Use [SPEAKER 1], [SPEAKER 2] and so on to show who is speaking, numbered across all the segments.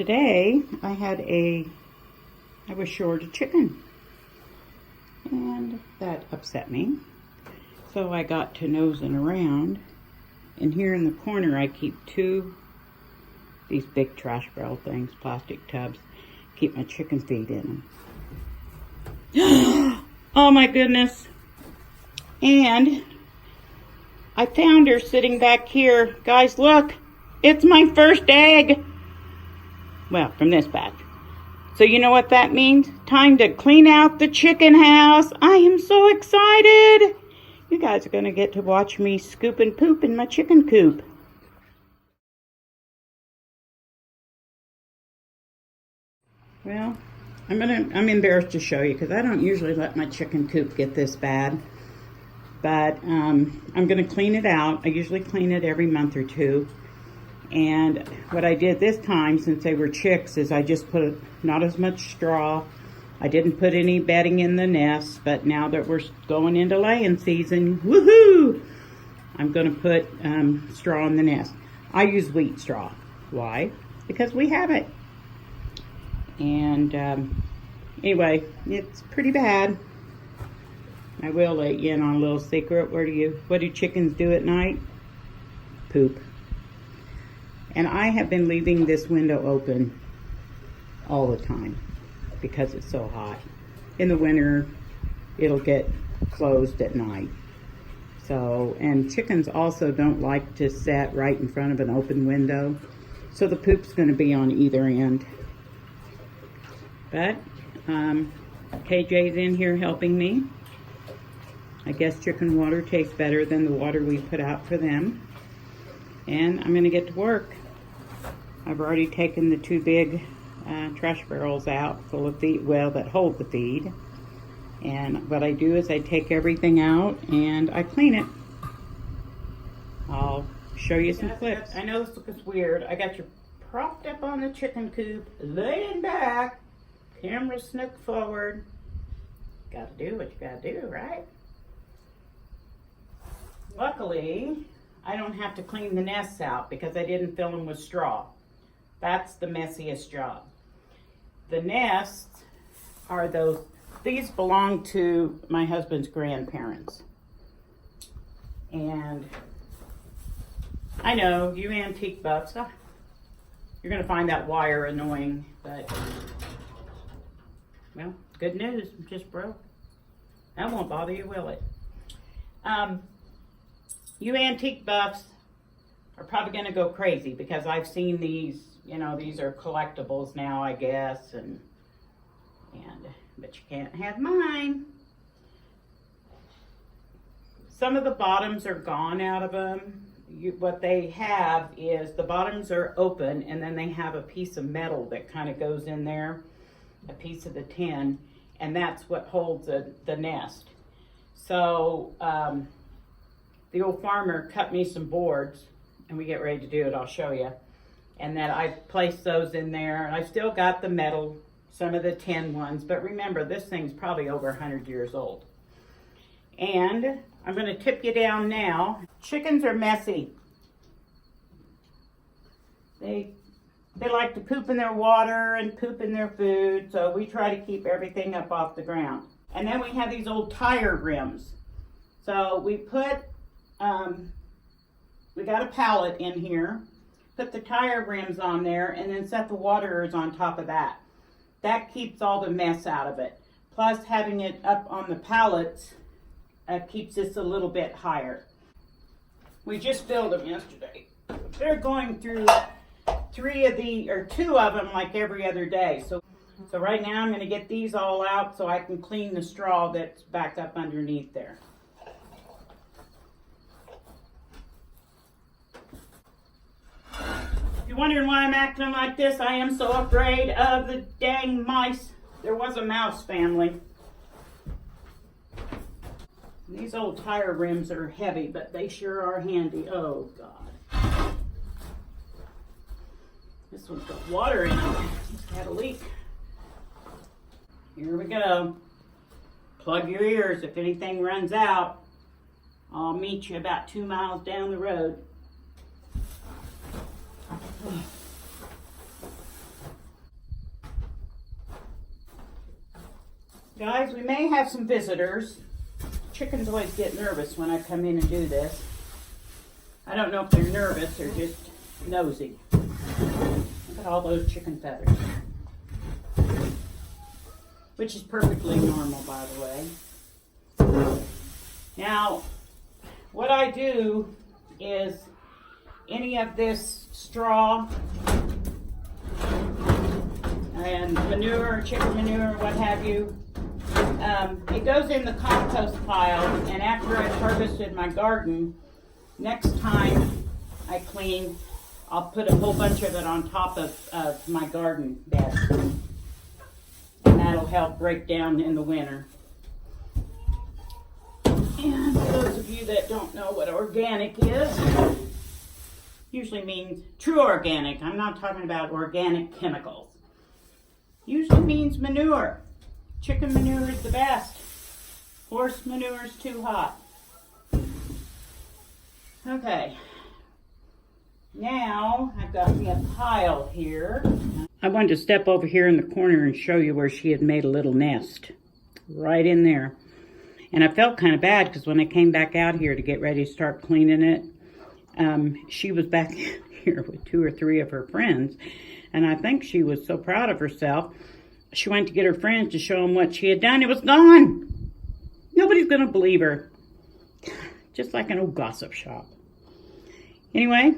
[SPEAKER 1] Today I was short a chicken, and that upset me. So I got to nosing around, and here in the corner I keep these big trash barrel things, plastic tubs, keep my chicken feed in them. Oh my goodness. And I found her sitting back here. Guys, look, it's my first egg. Well, from this batch. So you know what that means? Time to clean out the chicken house. I am so excited. You guys are going to get to watch me scoop and poop in my chicken coop. Well, I'm embarrassed to show you because I don't usually let my chicken coop get this bad. But I'm going to clean it out. I usually clean it every month or two. And what I did this time, since they were chicks, is I just put not as much straw. I didn't put any bedding in the nest, but now that we're going into laying season, woohoo! I'm going to put straw in the nest. I use wheat straw. Why? Because we have it. And anyway, it's pretty bad. I will let you in on a little secret. What do chickens do at night? Poop. And I have been leaving this window open all the time because it's so hot. In the winter, it'll get closed at night. So, and chickens also don't like to sit right in front of an open window. So the poop's going to be on either end. But KJ's in here helping me. I guess chicken water tastes better than the water we put out for them. And I'm going to get to work. I've already taken the two big trash barrels out full of feed, that hold the feed. And what I do is I take everything out and I clean it. I'll show you some clips. I know this looks weird. I got you propped up on the chicken coop, laying back, camera snook forward. Gotta do what you gotta do, right? Luckily, I don't have to clean the nests out because I didn't fill them with straw. That's the messiest job. The nests are these belong to my husband's grandparents. And I know, you antique buffs, you're gonna find that wire annoying, but, well, good news, it just broke. That won't bother you, will it? You antique buffs are probably going to go crazy because I've seen these, these are collectibles now, I guess, but you can't have mine. Some of the bottoms are gone out of them. What they have is the bottoms are open and then they have a piece of metal that kind of goes in there, a piece of the tin, and that's what holds the nest. So, the old farmer cut me some boards, and we get ready to do it, I'll show you. And then I placed those in there, and I still got the metal, some of the tin ones, but remember, this thing's probably over 100 years old. And I'm gonna tip you down now. Chickens are messy. They like to poop in their water and poop in their food, so we try to keep everything up off the ground. And then we have these old tire rims. So we got a pallet in here, put the tire rims on there, and then set the waterers on top of that. That keeps all the mess out of it. Plus, having it up on the pallets keeps this a little bit higher. We just filled them yesterday. They're going through two of them like every other day. So right now I'm going to get these all out so I can clean the straw that's back up underneath there. If you're wondering why I'm acting like this, I am so afraid of the dang mice. There was a mouse family. These old tire rims are heavy, but they sure are handy. Oh, God. This one's got water in it. It's had a leak. Here we go. Plug your ears. If anything runs out, I'll meet you about 2 miles down the road. Guys, we may have some visitors. Chickens always get nervous when I come in and do this. I don't know if they're nervous or just nosy. Look at all those chicken feathers. Which is perfectly normal, by the way. Now, what I do is any of this straw and manure, chicken manure, what have you, it goes in the compost pile, and after I've harvested my garden, next time I clean, I'll put a whole bunch of it on top of my garden bed. And that'll help break down in the winter. And for those of you that don't know what organic is, usually means true organic. I'm not talking about organic chemicals. Usually means manure. Chicken manure is the best. Horse manure is too hot. Okay. Now I've got me a pile here. I wanted to step over here in the corner and show you where she had made a little nest. Right in there. And I felt kind of bad because when I came back out here to get ready to start cleaning it, she was back here with 2 or 3 of her friends. And I think she was so proud of herself, she went to get her friends to show them what she had done. It was gone. Nobody's going to believe her. Just like an old gossip shop. Anyway,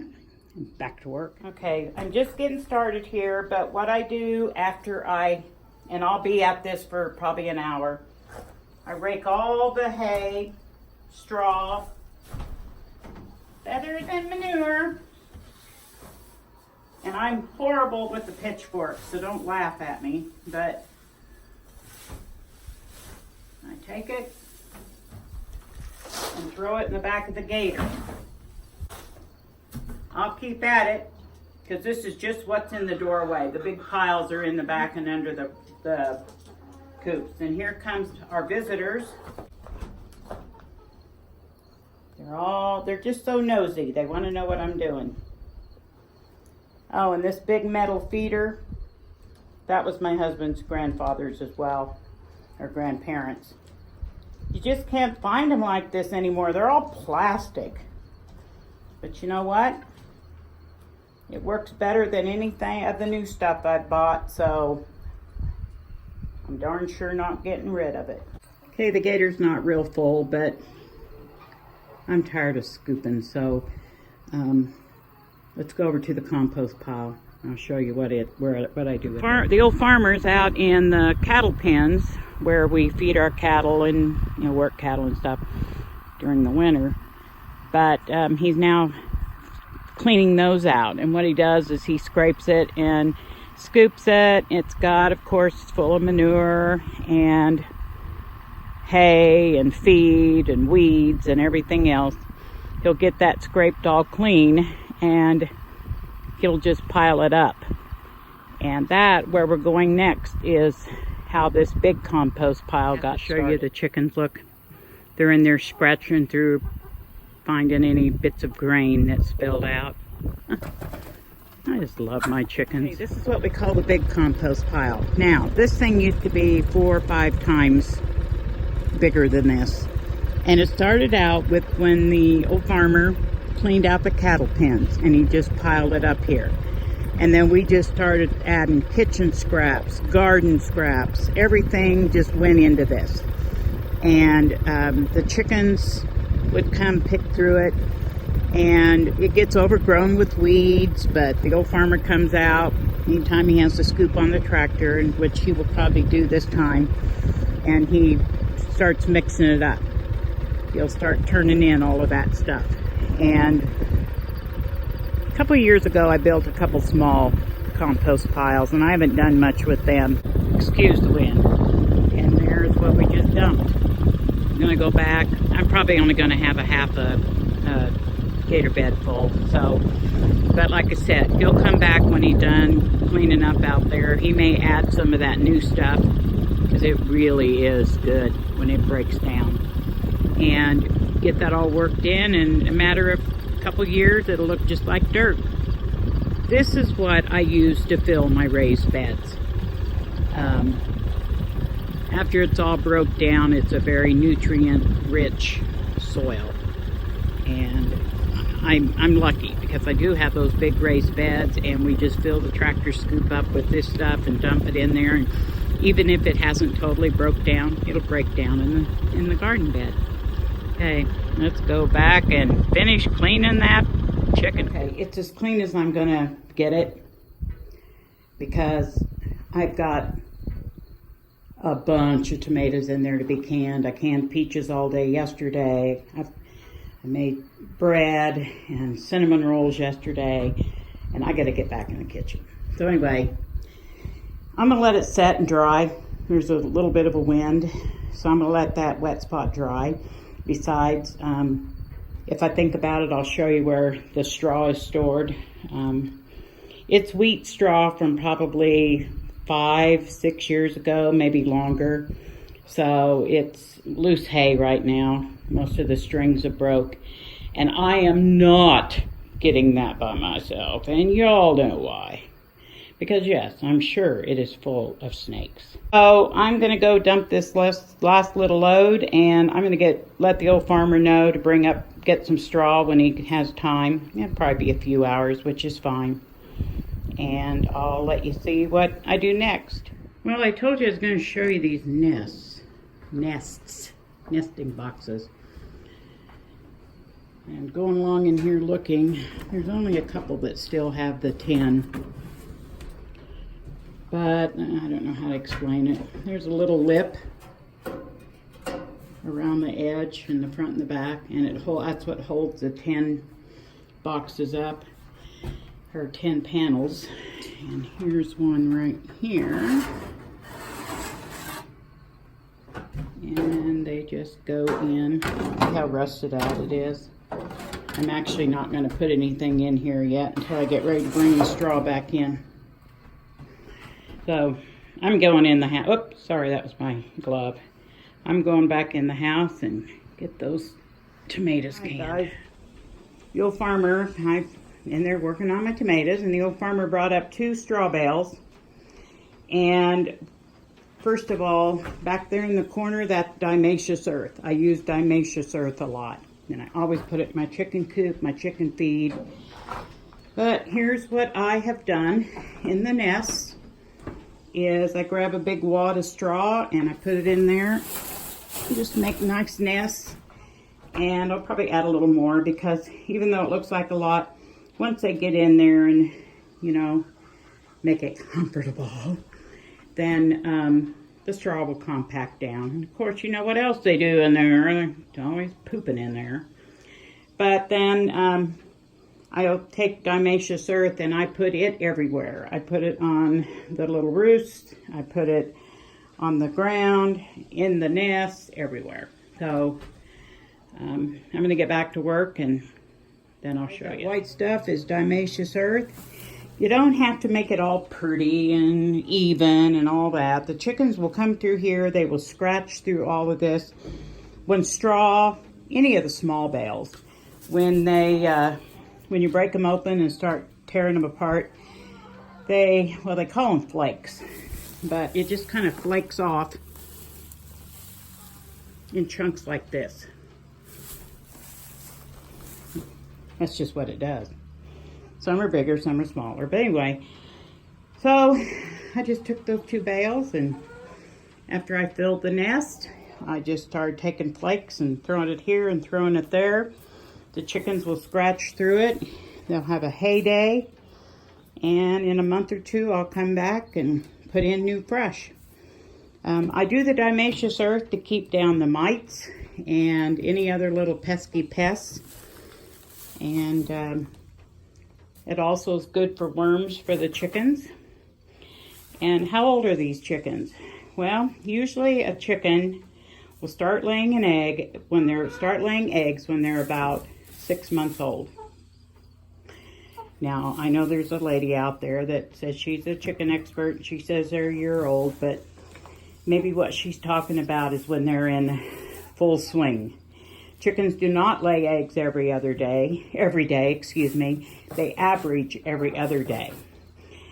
[SPEAKER 1] back to work. Okay, I'm just getting started here, but what I do after and I'll be at this for probably an hour, I rake all the hay, straw, feathers, and manure. And I'm horrible with the pitchfork, so don't laugh at me, but I take it and throw it in the back of the gator. I'll keep at it, because this is just what's in the doorway. The big piles are in the back and under the coops. And here comes our visitors. They're just so nosy. They want to know what I'm doing. Oh, and this big metal feeder, that was my husband's grandfather's as well, or grandparents. You just can't find them like this anymore. They're all plastic. But you know what? It works better than anything of the new stuff I've bought, so I'm darn sure not getting rid of it. Okay, the gator's not real full, but I'm tired of scooping, so let's go over to the compost pile. I'll show you what I do with it. The old farmer's out in the cattle pens where we feed our cattle and work cattle and stuff during the winter. But he's now cleaning those out, and what he does is he scrapes it and scoops it. It's got, of course, full of manure and hay and feed and weeds and everything else. He'll get that scraped all clean and he'll just pile it up. And that, where we're going next, is how this big compost pile got started. Show you the chickens. Look, they're in there scratching through, finding any bits of grain that spilled out. I just love my chickens. Okay, this is what we call the big compost pile. Now, this thing used to be 4 or 5 times bigger than this. And it started out with when the old farmer cleaned out the cattle pens, and he just piled it up here. And then we just started adding kitchen scraps, garden scraps, everything just went into this. And the chickens would come pick through it, and it gets overgrown with weeds, but the old farmer comes out anytime he has to scoop on the tractor, and which he will probably do this time, and he starts mixing it up. He'll start turning in all of that stuff. And a couple of years ago I built a couple small compost piles, and I haven't done much with them. Excuse the wind. And there's what we just dumped. I'm going to go back. I'm probably only going to have a half a gator bed full. So, but like I said, he'll come back when he's done cleaning up out there. He may add some of that new stuff, because it really is good when it breaks down. And get that all worked in a matter of a couple years, it'll look just like dirt. This is what I use to fill my raised beds. after it's all broke down, it's a very nutrient-rich soil. And I'm lucky because I do have those big raised beds, and we just fill the tractor scoop up with this stuff and dump it in there. And even if it hasn't totally broke down, it'll break down in the garden bed. Okay, let's go back and finish cleaning that chicken. Okay, it's as clean as I'm gonna get it because I've got a bunch of tomatoes in there to be canned. I canned peaches all day yesterday. I made bread and cinnamon rolls yesterday, and I got to get back in the kitchen. So anyway, I'm going to let it set and dry. There's a little bit of a wind, so I'm going to let that wet spot dry. Besides, if I think about it, I'll show you where the straw is stored. It's wheat straw from probably 5-6 years ago, maybe longer. So it's loose hay right now. Most of the strings are broke. And I am not getting that by myself. And y'all know why. Because yes, I'm sure it is full of snakes. So I'm going to go dump this last little load. And I'm going to let the old farmer know to get some straw when he has time. It'll probably be a few hours, which is fine. And I'll let you see what I do next. Well, I told you I was going to show you these nesting boxes. And going along in here looking, there's only a couple that still have the tin. But I don't know how to explain it. There's a little lip around the edge in the front and the back, and that's what holds the 10 boxes up, or 10 panels. And here's one right here. And they just go in. Look how rusted out it is. I'm actually not going to put anything in here yet until I get ready to bring the straw back in. So I'm going in the house. Oops, sorry, that was my glove. I'm going back in the house and get those tomatoes canned. Hi guys. The old farmer, I'm in there working on my tomatoes, and the old farmer brought up 2 straw bales. And first of all, back there in the corner, that diatomaceous earth. I use diatomaceous earth a lot. And I always put it in my chicken coop, my chicken feed. But here's what I have done in the nest is I grab a big wad of straw and I put it in there just to make nice nests. And I'll probably add a little more because even though it looks like a lot, once they get in there and, you know, make it comfortable, then the straw will compact down. And of course, you know what else they do in there. They're always pooping in there. But then I'll take diatomaceous earth and I put it everywhere. I put it on the little roost. I put it on the ground, in the nest, everywhere. So I'm going to get back to work and then I'll show you. White stuff is diatomaceous earth. You don't have to make it all pretty and even and all that. The chickens will come through here. They will scratch through all of this. When straw, any of the small bales, when you break them open and start tearing them apart, they call them flakes, but it just kind of flakes off in chunks like this. That's just what it does. Some are bigger, some are smaller. But anyway, so I just took those 2 bales, and after I filled the nest, I just started taking flakes and throwing it here and throwing it there. The chickens will scratch through it. They'll have a heyday. And in a month or 2, I'll come back and put in new fresh. I do the diatomaceous earth to keep down the mites and any other little pesky pests. And it also is good for worms for the chickens. And how old are these chickens? Well, usually a chicken will start laying an egg when eggs when they're about 6 months old. Now, I know there's a lady out there that says she's a chicken expert and she says they're a year old, but maybe what she's talking about is when they're in full swing. Chickens do not lay eggs every day. They average every other day.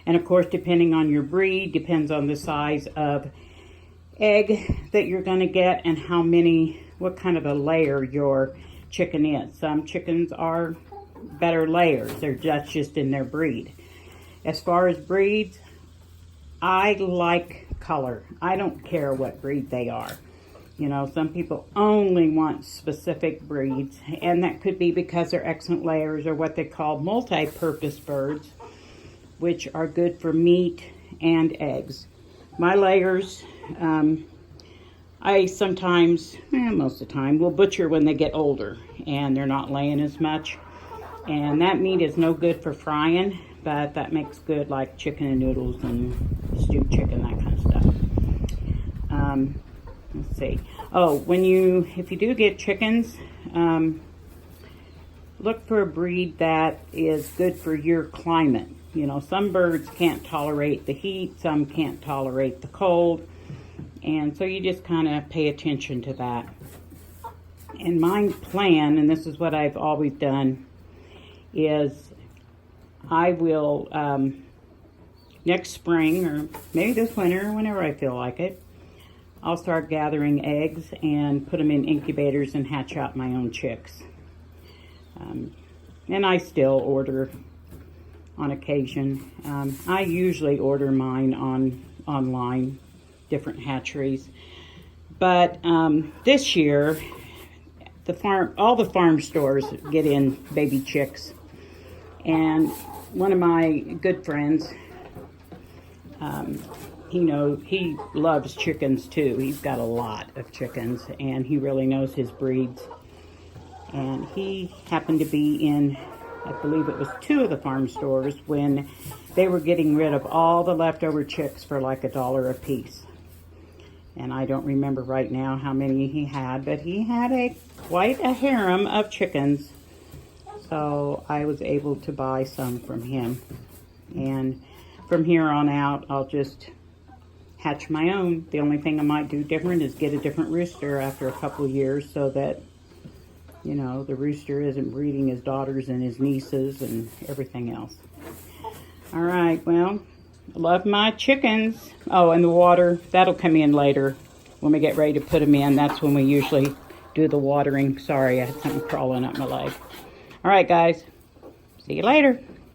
[SPEAKER 1] And of course, depending on your breed, depends on the size of egg that you're going to get and what kind of a layer your chicken is. Some chickens are better layers. That's just in their breed. As far as breeds, I like color. I don't care what breed they are. You know, some people only want specific breeds, and that could be because they're excellent layers or what they call multi-purpose birds, which are good for meat and eggs. My layers, I sometimes, most of the time, will butcher when they get older and they're not laying as much. And that meat is no good for frying, but that makes good like chicken and noodles and stewed chicken, that kind of stuff. Let's see. Oh, if you do get chickens, look for a breed that is good for your climate. You know, some birds can't tolerate the heat, some can't tolerate the cold, and so you just kind of pay attention to that. And my plan, and this is what I've always done, is I will, next spring, or maybe this winter, whenever I feel like it, I'll start gathering eggs and put them in incubators and hatch out my own chicks. And I still order on occasion. I usually order mine online, different hatcheries. But this year, all the farm stores get in baby chicks. And one of my good friends, he loves chickens too. He's got a lot of chickens and he really knows his breeds. And he happened to be in, I believe it was 2 of the farm stores when they were getting rid of all the leftover chicks for like $1 a piece. And I don't remember right now how many he had, but he had quite a harem of chickens. So I was able to buy some from him. And from here on out, I'll just hatch my own. The only thing I might do different is get a different rooster after a couple of years so that, you know, the rooster isn't breeding his daughters and his nieces and everything else. All right, well, I love my chickens. Oh, and the water, that'll come in later when we get ready to put them in. That's when we usually do the watering. Sorry, I had something crawling up my leg. All right, guys, see you later.